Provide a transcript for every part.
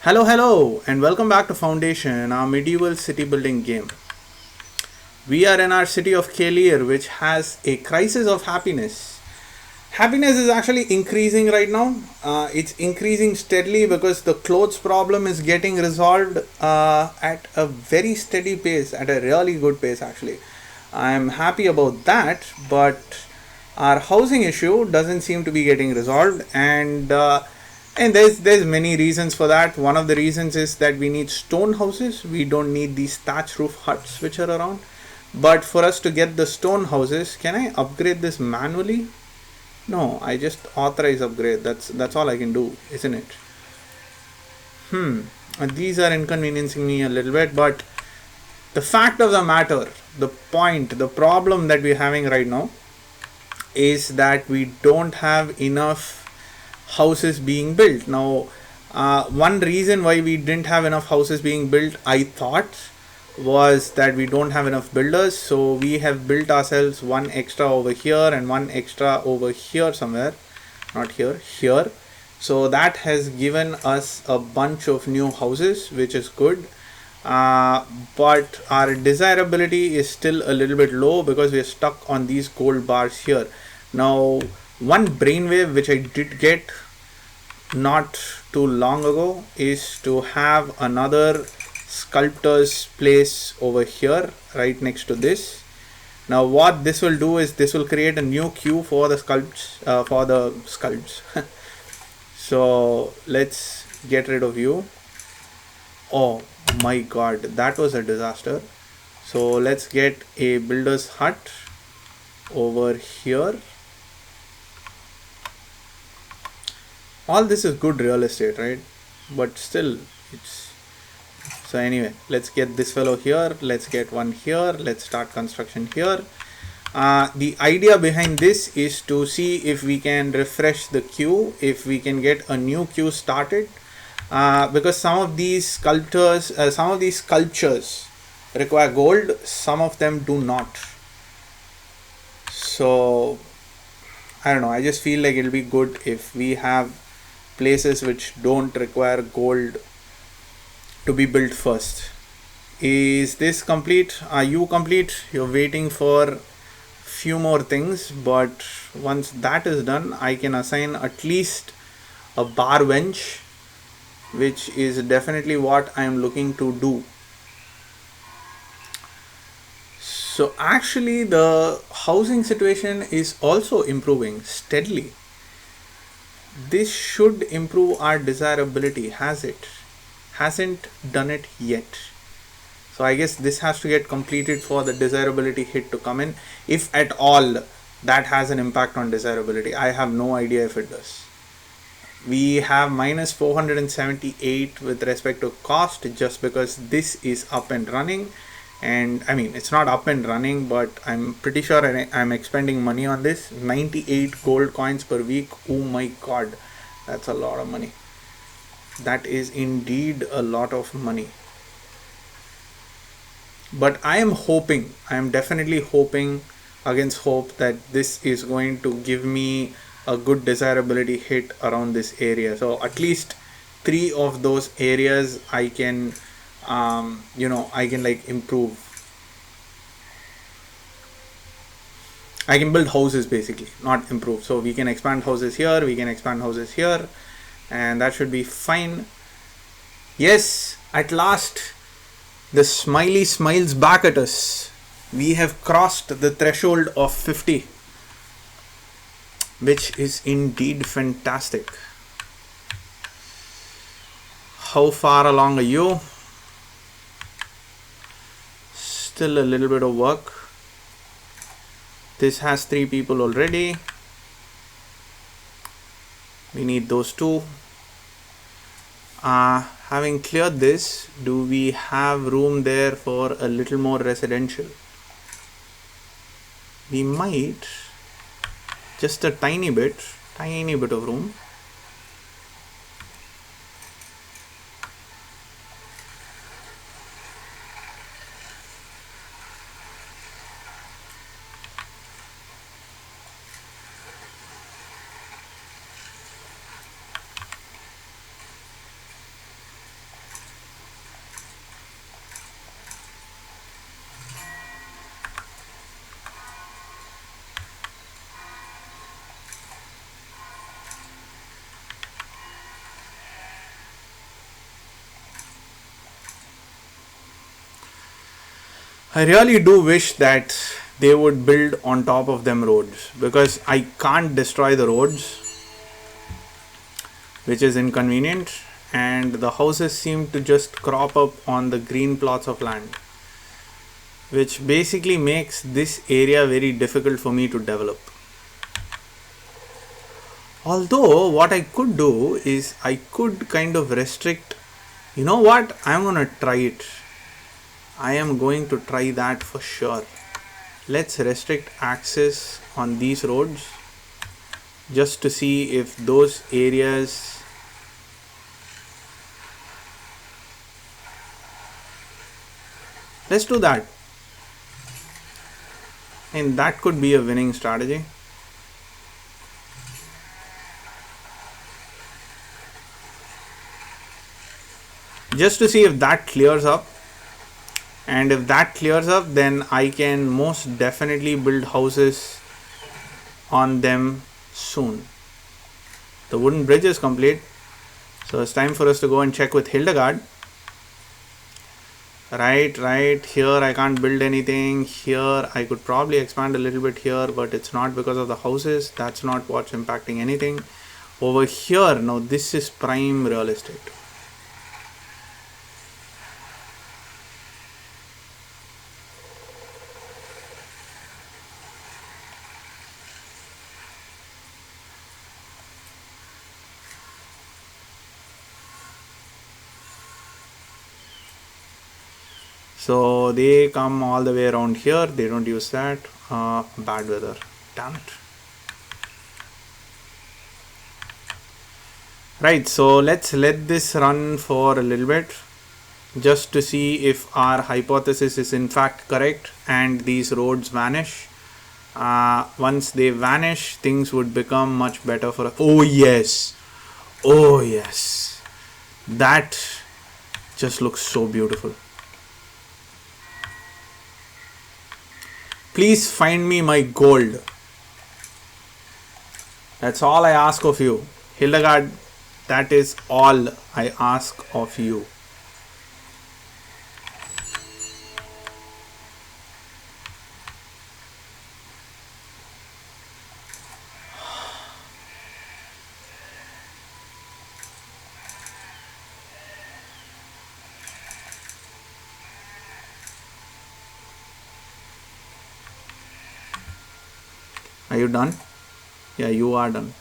Hello, and welcome back to Foundation, our medieval city building game. We are in our city of Kalir, which has a crisis of happiness. Happiness is actually increasing right now. It's increasing steadily because the clothes problem is getting resolved at a very steady pace, at a really good pace, actually. I'm happy about that, but our housing issue doesn't seem to be getting resolved, and there's many reasons for that. One of the reasons is that we need stone houses. We don't need these thatch roof huts which are around. But for us to get the stone houses, can I upgrade this manually? No, I just authorize upgrade. That's all I can do, isn't it? These are inconveniencing me a little bit, but the fact of the matter, the point, the problem that we're having right now is that we don't have enough houses being built. Now, one reason why we didn't have enough houses being built, I thought, was that we don't have enough builders. So we have built ourselves one extra over here and one extra over here somewhere. Not here, here. So that has given us a bunch of new houses, which is good. But our desirability is still a little bit low because we are stuck on these gold bars here. Now, one brainwave which I did get not too long ago is to have another sculptor's place over here right next to this. Now what this will do is this will create a new queue for the sculpts. So let's get rid of you. Oh my god, that was a disaster. So let's get a builder's hut over here. All this is good real estate, right? But still, it's... So anyway, let's get this fellow here. Let's get one here. Let's start construction here. The idea behind this is to see if we can refresh the queue, if we can get a new queue started. Because some of these sculptures require gold, some of them do not. So I don't know, I just feel like it'll be good if we have places which don't require gold to be built first. Is this complete? Are you complete? You're waiting for few more things, but once that is done, I can assign at least a bar bench, which is definitely what I am looking to do. So actually the housing situation is also improving steadily. This should improve our desirability. Has it? Hasn't done it yet. So I guess this has to get completed for the desirability hit to come in. If at all that has an impact on desirability. I have no idea if it does. We have minus 478 with respect to cost just because this is up and running. And I mean, it's not up and running, but I'm pretty sure I'm expending money on this. 98 gold coins per week. Oh my god, that's a lot of money. That is indeed a lot of money. But I am definitely hoping against hope that this is going to give me a good desirability hit around this area. So at least 3 of those areas I can I can like improve. I can build houses basically, not improve. So we can expand houses here, we can expand houses here, and that should be fine. Yes, at last the smiley smiles back at us. We have crossed the threshold of 50, which is indeed fantastic. How far along are you? Still a little bit of work. This has 3 people already. We need those 2. Having cleared this, do we have room there for a little more residential? We might. Just a tiny bit of room. I really do wish that they would build on top of them roads, because I can't destroy the roads, which is inconvenient, and the houses seem to just crop up on the green plots of land, which basically makes this area very difficult for me to develop. Although what I could do is I could kind of restrict, you know what, I'm gonna try it. I am going to try that for sure. Let's restrict access on these roads just to see if those areas let's do that, and that could be a winning strategy. Just to see if that clears up, and if that clears up, then I can most definitely build houses on them soon. The wooden bridge is complete, so it's time for us to go and check with Hildegard. Right here I can't build anything. Here I could probably expand a little bit here, but it's not because of the houses. That's not what's impacting anything. Over here, now this is prime real estate. So they come all the way around here. They don't use that. Bad weather. Damn it. Right, so let's let this run for a little bit just to see if our hypothesis is in fact correct and these roads vanish. Once they vanish, things would become much better for us. Oh yes, that just looks so beautiful. Please find me my gold. That's all I ask of you, Hildegard. That is all I ask of you. Are you done? Yeah, you are done.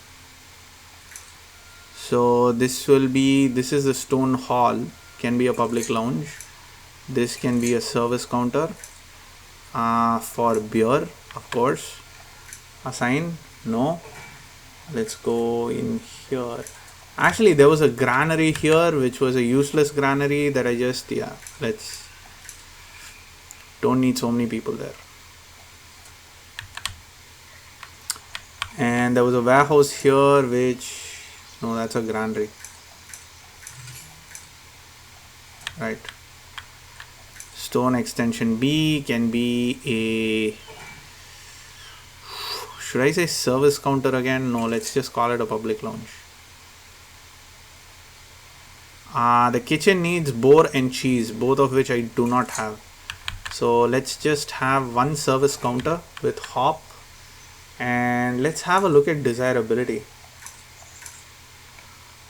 So this is a stone hall, can be a public lounge. This can be a service counter for beer, of course. A sign? No. Let's go in here. Actually, there was a granary here, which was a useless granary that I just, don't need so many people there. And there was a warehouse here, which, no, that's a granary. Right. Stone extension B can be a, should I say service counter again? No, let's just call it a public lounge. The kitchen needs boar and cheese, both of which I do not have. So let's just have one service counter with hop. And let's have a look at desirability.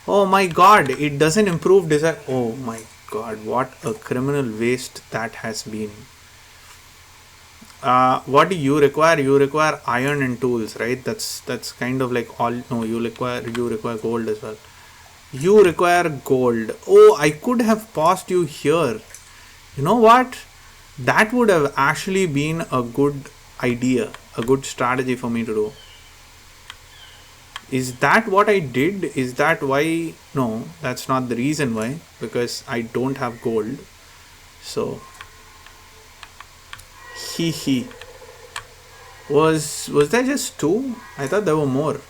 Oh my god, it doesn't improve desire. Oh my god, what a criminal waste that has been. What do you require? You require iron and tools, right? That's kind of like all. No, you require gold as well. You require gold. Oh, I could have paused you here. You know what? That would have actually been a good idea, a good strategy for me to do. Is that what I did? Is that why? No, that's not the reason why, because I don't have gold. So was there just 2? I thought there were more.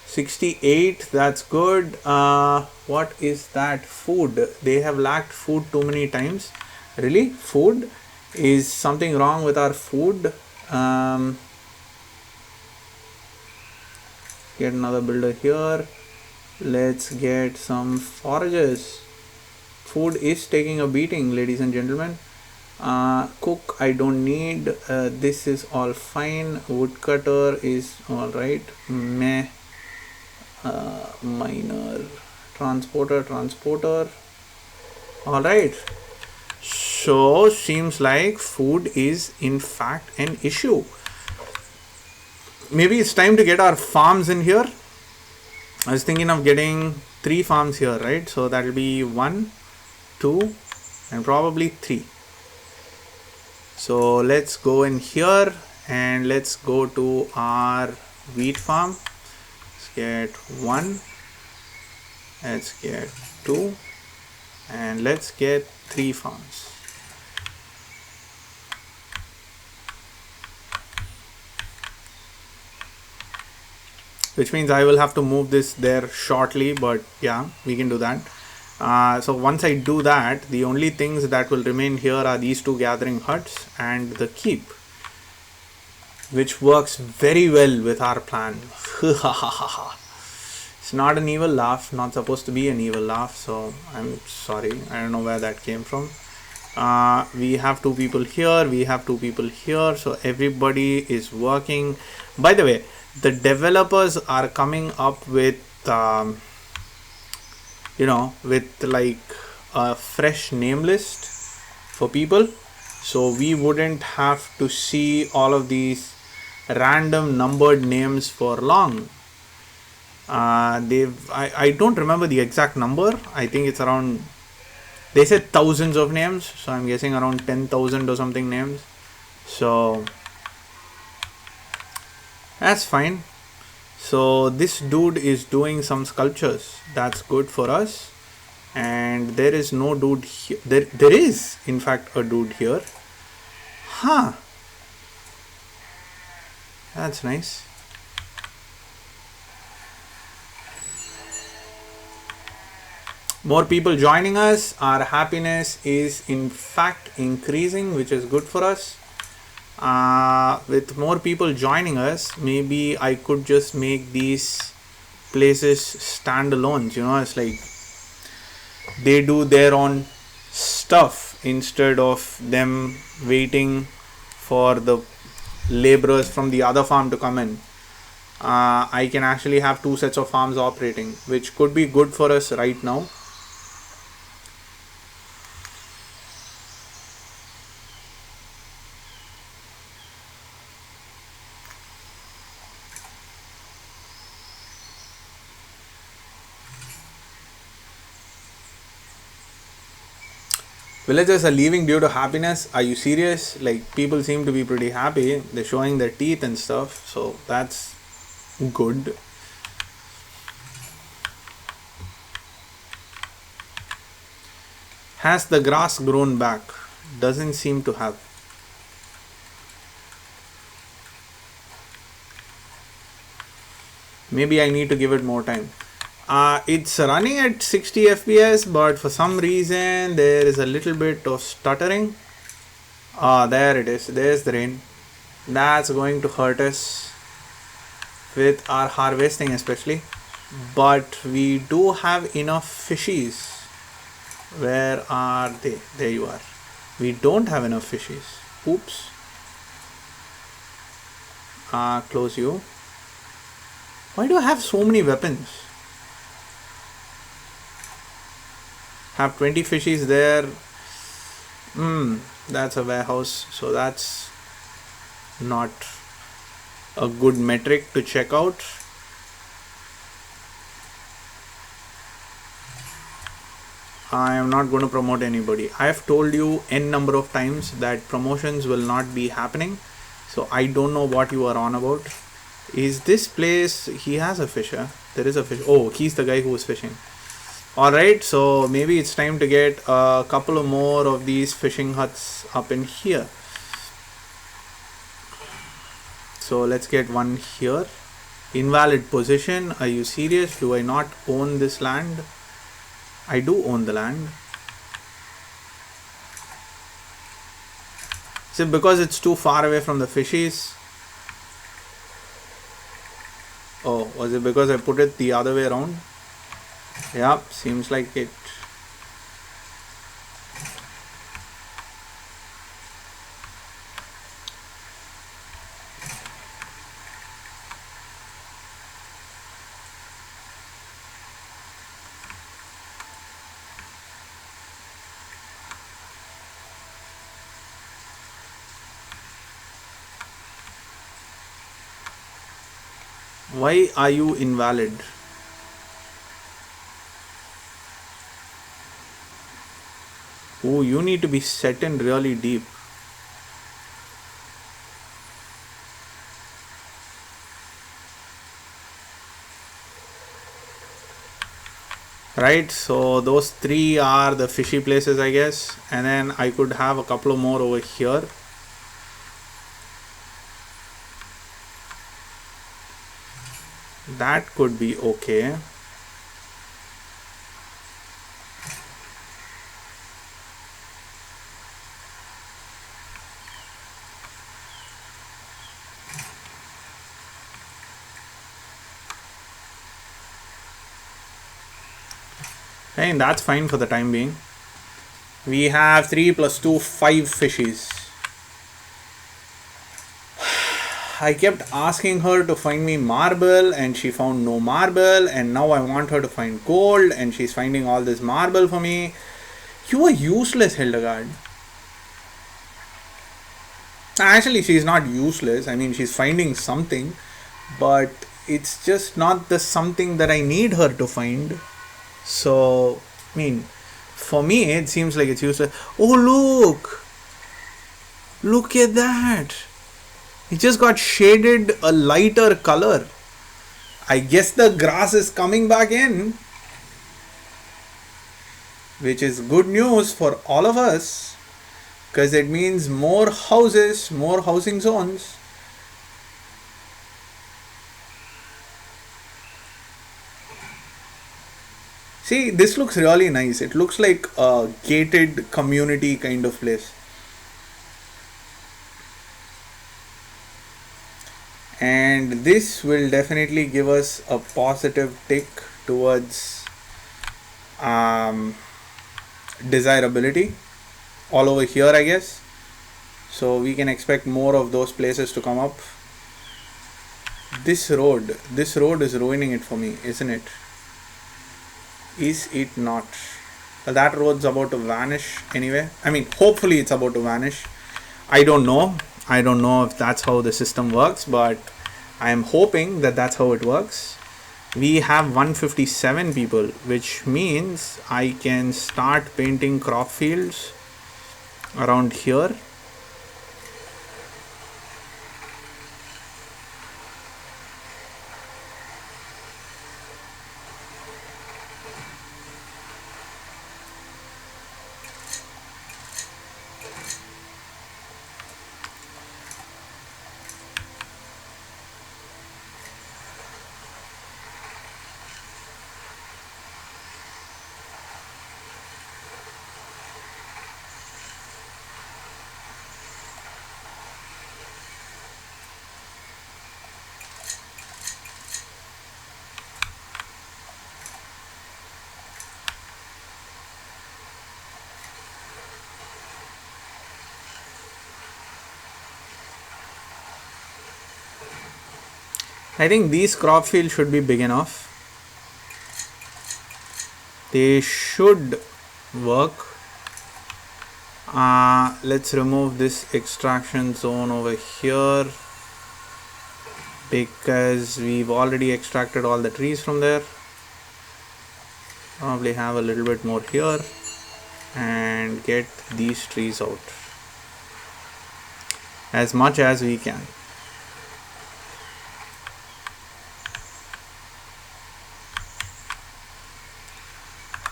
68, that's good. What is that? Food. They have lacked food too many times. Really? Food? Is something wrong with our food? Get another builder here. Let's get some foragers. Food is taking a beating, ladies and gentlemen. Cook I don't need. This is all fine. Woodcutter is all right. Meh. Minor. Transporter. All right. So seems like food is in fact an issue. Maybe it's time to get our farms in here. I was thinking of getting 3 farms here, right? So that will be 1, 2 and probably 3. So let's go in here and let's go to our wheat farm. Let's get 1, let's get 2 and let's get 3 farms. Which means I will have to move this there shortly, but yeah, we can do that. So once I do that, the only things that will remain here are these 2 gathering huts and the keep, which works very well with our plan. It's not an evil laugh, not supposed to be an evil laugh, so I'm sorry, I don't know where that came from. We have 2 people here, we have 2 people here, so everybody is working. By the way, the developers are coming up with with like a fresh name list for people, so we wouldn't have to see all of these random numbered names for long. I don't remember the exact number. I think it's around, they said thousands of names, so I'm guessing around 10,000 or something names. So that's fine. So this dude is doing some sculptures. That's good for us. And there is no dude here. There is in fact a dude here. Huh. That's nice. More people joining us. Our happiness is in fact increasing, which is good for us. With more people joining us, maybe I could just make these places standalones. It's like they do their own stuff instead of them waiting for the laborers from the other farm to come in. I can actually have 2 sets of farms operating, which could be good for us right now. Villagers are leaving due to happiness. Are you serious? Like, people seem to be pretty happy. They're showing their teeth and stuff. So that's good. Has the grass grown back? Doesn't seem to have. Maybe I need to give it more time. It's running at 60 FPS, but for some reason there is a little bit of stuttering. There it is. There's the rain. That's going to hurt us with our harvesting especially. But we do have enough fishies. Where are they? There you are. We don't have enough fishies. Oops. Close you. Why do I have so many weapons? Have 20 fishies there. That's a warehouse, so that's not a good metric to check out. I am not going to promote anybody. I have told you n number of times that promotions will not be happening, so I don't know what you are on about. Is this place, he has a fisher. There is a fish. Oh, he's the guy who was fishing. Alright, so maybe it's time to get a couple of more of these fishing huts up in here. So let's get one here. Invalid position. Are you serious? Do I not own this land? I do own the land. Is it because it's too far away from the fishies? Oh, was it because I put it the other way around? Yep, seems like it. Why are you invalid? Oh, you need to be set in really deep. Right, so those three are the fishy places, I guess, and then I could have a couple of more over here. That could be okay. And that's fine for the time being. We have 3 plus 2, 5 fishies. I kept asking her to find me marble and she found no marble, and now I want her to find gold and she's finding all this marble for me. You are useless, Hildegard. Actually, she's not useless. I mean, she's finding something, but it's just not the something that I need her to find. So, I mean, for me, it seems like it's useless. Oh, look! Look at that! It just got shaded a lighter color. I guess the grass is coming back in, which is good news for all of us, because it means more houses, more housing zones. See, this looks really nice. It looks like a gated community kind of place. And this will definitely give us a positive tick towards desirability all over here, I guess. So we can expect more of those places to come up. This road is ruining it for me, isn't it? Is it not? Well, that road's about to vanish anyway. I mean, hopefully it's about to vanish. I don't know if that's how the system works, but I am hoping that that's how it works. We have 157 people, which means I can start painting crop fields around here. I think these crop fields should be big enough. They should work. Let's remove this extraction zone over here, because we've already extracted all the trees from there. Probably have a little bit more here and get these trees out as much as we can.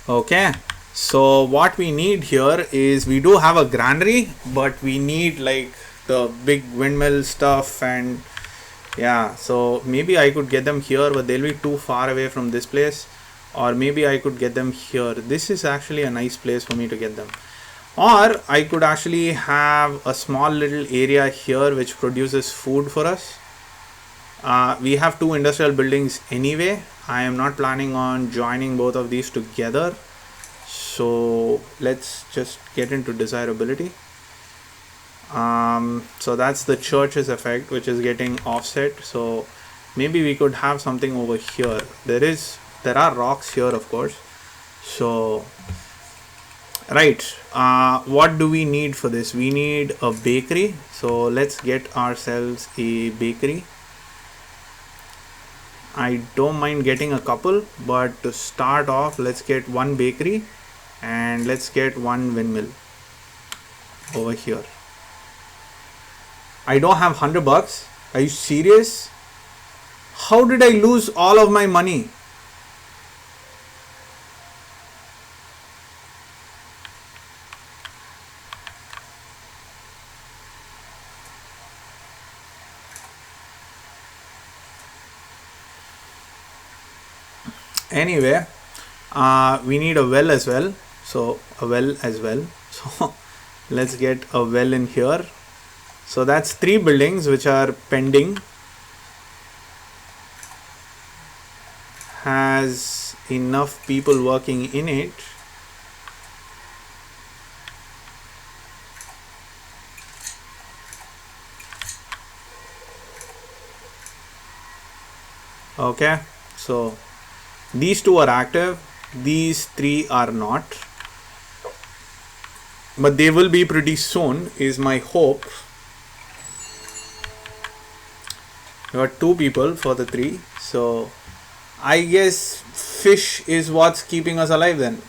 Okay, so what we need here is, we do have a granary, but we need like the big windmill stuff, and yeah, so maybe I could get them here, but they'll be too far away from this place. Or maybe I could get them here. This is actually a nice place for me to get them. Or I could actually have a small little area here which produces food for us. We have 2 industrial buildings anyway. I am not planning on joining both of these together. So let's just get into desirability. So that's the church's effect, which is getting offset. So maybe we could have something over here. There are rocks here, of course. So right, what do we need for this? We need a bakery. So let's get ourselves a bakery. I don't mind getting a couple, but to start off, let's get one bakery and let's get one windmill over here. I don't have $100. Are you serious? How did I lose all of my money? Anyway, we need a well as well. So let's get a well in here. So that's 3 buildings which are pending. Has enough people working in it. Okay, so these 2 are active, these 3 are not, but they will be pretty soon is my hope. We got 2 people for the 3, so I guess fish is what's keeping us alive then.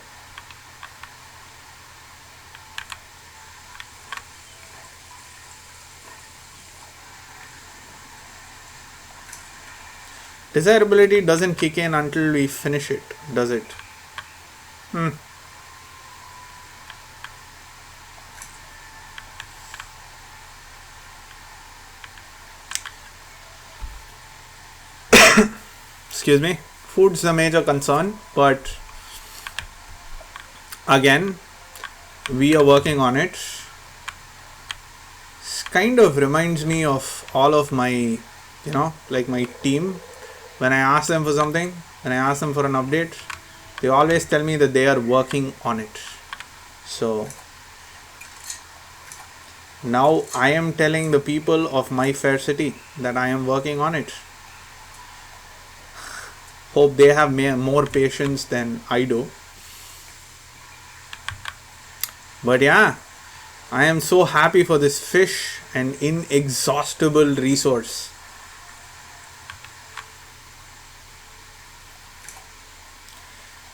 Desirability doesn't kick in until we finish it, does it? Excuse me. Food's the major concern, but again, we are working on it. This kind of reminds me of all of my, like my team. When I ask them for something, when I ask them for an update, they always tell me that they are working on it. So now I am telling the people of my fair city that I am working on it. Hope they have more patience than I do. But yeah, I am so happy for this fish, an inexhaustible resource.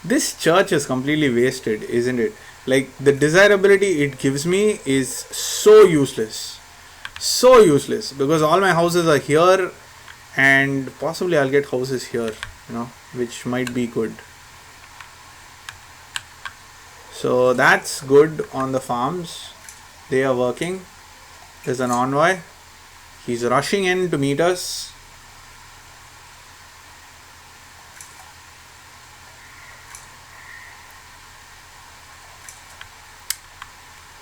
This church is completely wasted, isn't it? Like, the desirability it gives me is so useless. So useless. Because all my houses are here and possibly I'll get houses here, which might be good. So that's good on the farms. They are working. There's an envoy. He's rushing in to meet us.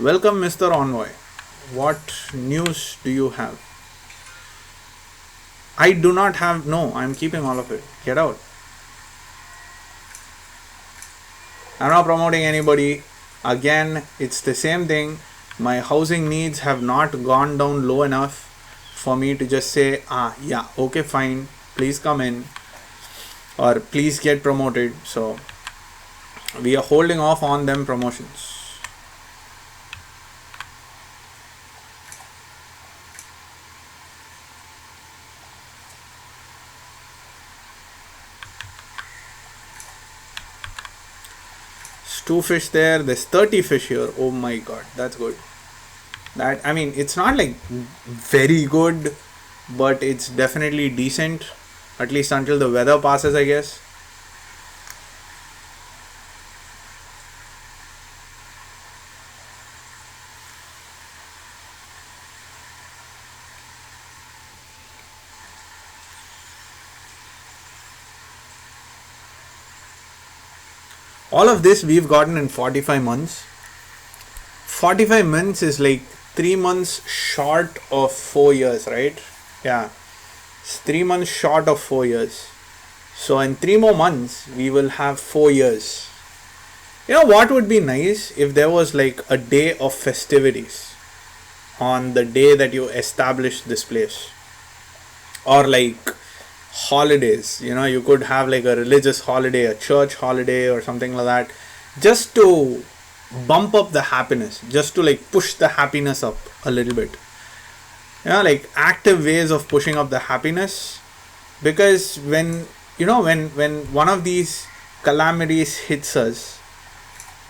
Welcome, Mr. Envoy. What news do you have? I do not have. No, I'm keeping all of it. Get out. I'm not promoting anybody. Again, it's the same thing. My housing needs have not gone down low enough for me to just say, yeah, okay, fine. Please come in. Or please get promoted. So, we are holding off on them promotions. Two fish there, there's 30 fish here. Oh my god, that's good. It's not like very good, but it's definitely decent, at least until the weather passes, I guess. All of this we've gotten in 45 months. 45 months is like 3 months short of 4 years, right? Yeah. It's 3 months short of 4 years. So in 3 more months, we will have 4 years. What would be nice if there was like a day of festivities on the day that you establish this place? Or like holidays, you could have like a religious holiday, a church holiday or something like that, just to bump up the happiness, just to like push the happiness up a little bit. Like active ways of pushing up the happiness, because when you know, when one of these calamities hits us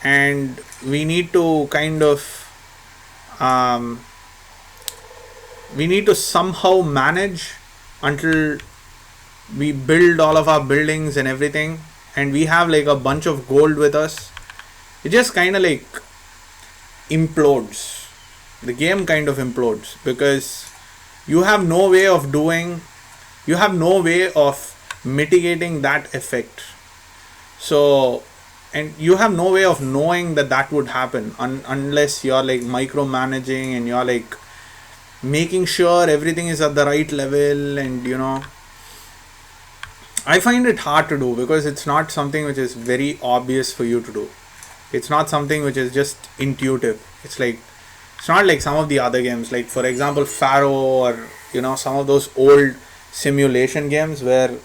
and we need to kind of we need to somehow manage until we build all of our buildings and everything, and we have like a bunch of gold with us, it just kind of like implodes. The game kind of implodes because you have no way of mitigating that effect. So, and you have no way of knowing that would happen unless you're like micromanaging and you're like making sure everything is at the right level. And you know, I find it hard to do because it's not something which is very obvious for you to do. It's not something which is just intuitive. It's not like some of the other games, like for example Pharaoh, or you know, some of those old simulation games where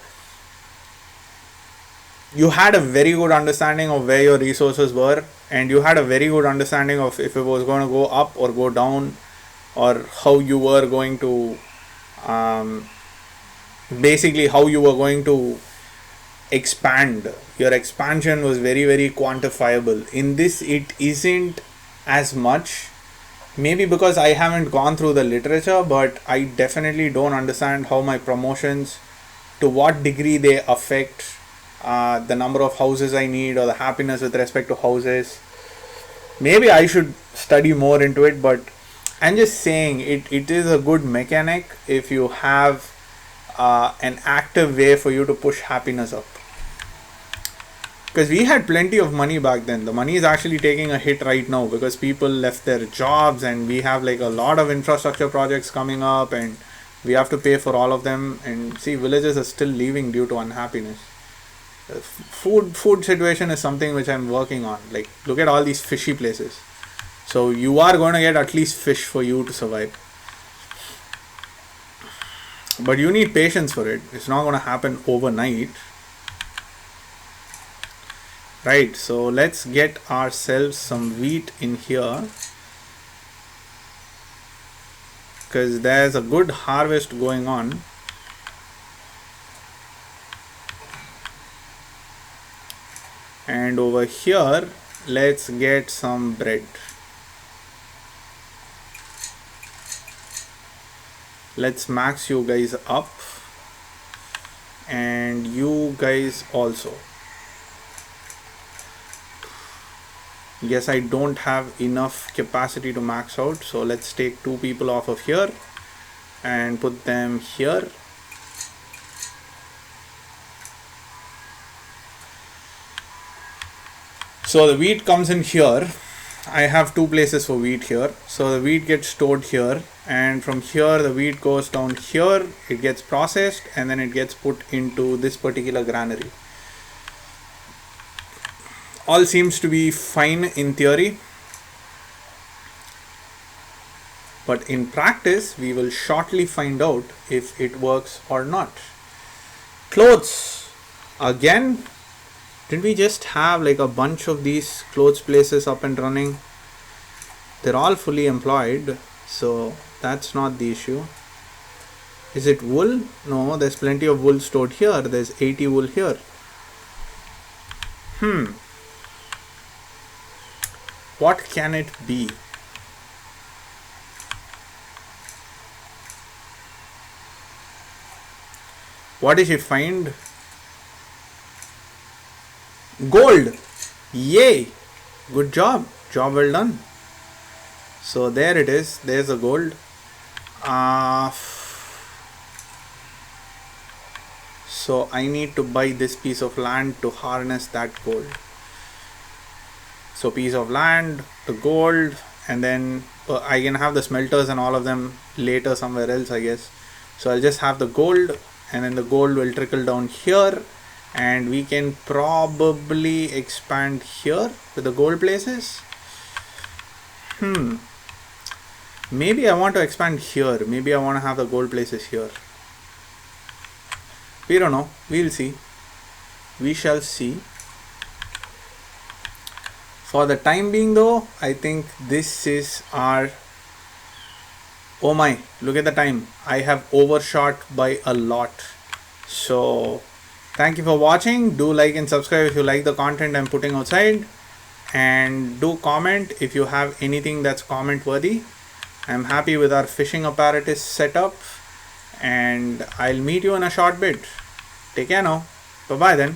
you had a very good understanding of where your resources were, and you had a very good understanding of if it was going to go up or go down, or how you were going to basically how you were going to expand. Your expansion was very, very quantifiable. In this, it isn't as much, maybe because I haven't gone through the literature, but I definitely don't understand how my promotions, to what degree they affect the number of houses I need, or the happiness with respect to houses. Maybe I should study more into it, but I'm just saying it is a good mechanic if you have an active way for you to push happiness up. Because we had plenty of money back then. The money is actually taking a hit right now because people left their jobs, and we have like a lot of infrastructure projects coming up, and we have to pay for all of them. And see, villages are still leaving due to unhappiness. Food situation is something which I'm working on. Like, look at all these fishy places. So you are going to get at least fish for you to survive. But you need patience for it. It's not going to happen overnight. Right, so let's get ourselves some wheat in here, because there's a good harvest going on. And over here, let's get some bread. Let's max you guys up, and you guys also. Yes, I don't have enough capacity to max out, so let's take 2 people off of here and put them here. So the wheat comes in here. I have 2 places for wheat here. So the wheat gets stored here, and from here the wheat goes down here, it gets processed, and then it gets put into this particular granary. All seems to be fine in theory, but in practice we will shortly find out if it works or not. Clothes. Again, did we just have like a bunch of these clothes places up and running? They're all fully employed, so that's not the issue. Is it wool? No, there's plenty of wool stored here. There's 80 wool here. What can it be? What did she find? Gold! Yay! Good job. Job well done. So there it is. There's the gold. So I need to buy this piece of land to harness that gold. So piece of land, the gold, and then I can have the smelters and all of them later somewhere else, I guess. So I'll just have the gold, and then the gold will trickle down here, and we can probably expand here with the gold places. Maybe I want to expand here. Maybe I want to have the gold places here. We don't know. We'll see. We shall see. For the time being though, I think this is our... Oh my, look at the time. I have overshot by a lot. So Thank you for watching. Do like and subscribe if you like the content I'm putting outside, and do comment if you have anything that's comment worthy. I'm happy with our fishing apparatus setup, and I'll meet you in a short bit. Take care now. Bye bye then.